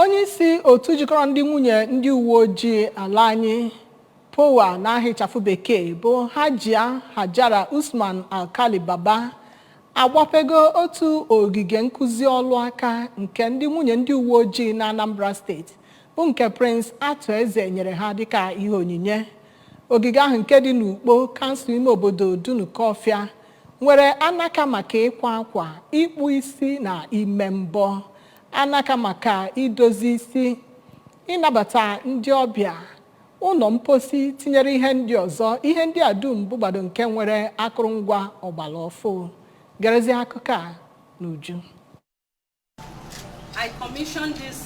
Onye isi otu jikọrọ ndị nwunye ndị uwe ojii ala anyị POWA n'ahịchafụ bekee bụ Hajia Hajara Usman Alkali Baba agbapego otu ogige nkụzi ọlụ aka nke ndị nwunye ndị uwe ojii na Anambra steeti bụ nke Prince Atueze nyere ha dịka ihe onyinye. Ogige ahụ nke dị n'Ukpo kansụl ime obodo Dunukọfịa nwere anaka maka ịkwa akwa, ịkpụ isi na ime mbọ, anaka maka idozi isi, ịnabata ndị ọbịa, ụlọ mposi tinyere ihe ndị ọzọ. Ihe ndị a dum bụgbado nke nwere akụrụngwa ọgbara ọfụ. Gerezi akụkọ a n'uju. I commissioned this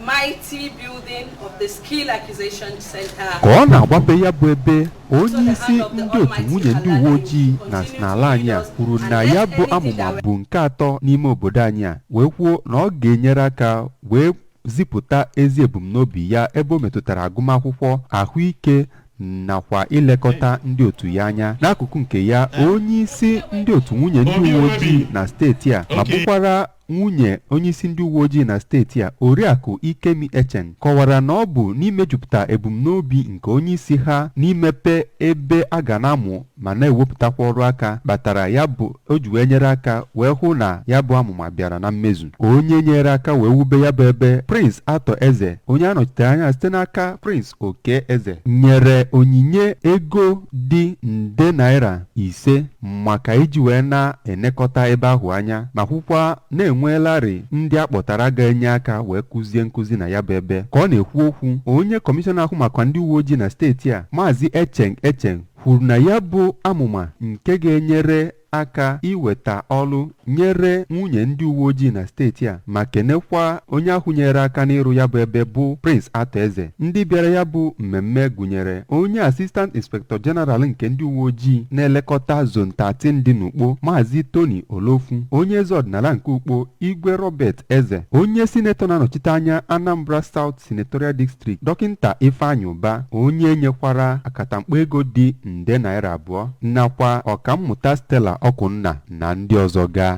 mighty building of the Skill Acquisition Center. Ka ọ na-agbape ya bụ ebe onye isi ndị otu nwunye ndị uwe ojii n'ala anyị a kwuru na ya bụ amụma bụ nke atọ n'ime obodo anyị a, wee kwuo na ọ ga-enyere aka wee zipụta ezi ebumnobi ya ebe o metụtara agụmakwụkwọ, ahụike nakwa ilekọta ndị otu ya anya. N'akụkụ nke ya, onye isi ndị otu nwunye ndị uwe ojii na steeti a ma bụkwara nwunye onye isi ndị uwe ojii na steeti a, Oriakụ Ikemi Echen, kọwara na ọ bụ n'imejupụta ebumnobi nke onye isi ha n'imepe ebe a ga na-amụ ma na-ewepụtakwa ọrụ aka kpatara ya bụ o ji wee nyere aka wee hụ na ya bụ amụma bịara na mmezu. Onye nyere aka wee wube ya bụ ebe, Prince Atueze, onye anọchitere anya site n'aka Prince Oke Eze, nyere onyinye ego dị nde naira 5 maka iji wee na-enekọta ebe ahụ anya ma hụkwa na-enweelarị ndị akpọtara ga-enye aka wee kụzie nkụzi na ya bụ ebe. Ka ọ na-ekwu okwu, onye kọmishọna ahụ maka ndị uwe ojii na steeti a, Maazị Echeng kwuru na ya bụ amụma nke ga-enyere aka iweta ọlụ nyere nwunye ndị uwe ojii na steeti a ma kenekwa onye ahụ nyere aka n'ịrụ ya bụ ebe bụ Prince Atueze. Ndị bịara ya bụ mmemme gụnyere onye Assistant Inspector General nke ndị uwe ojii na-elekọta Zone 13 dị n'Ukpo, Maazị Tony Olofu, onye eze ọdịnala nke Ukpo, Igwe Robert Eze, onye sinetọ na-anọchite anya Anambra South Senatorial District, Dọkịnta Ifeanyị Ụba, onye nyekwara akatamkpo ego dị nde naira 2, nakwa ọkammụta Stella Ọkụnna na ndị ọzọ ga.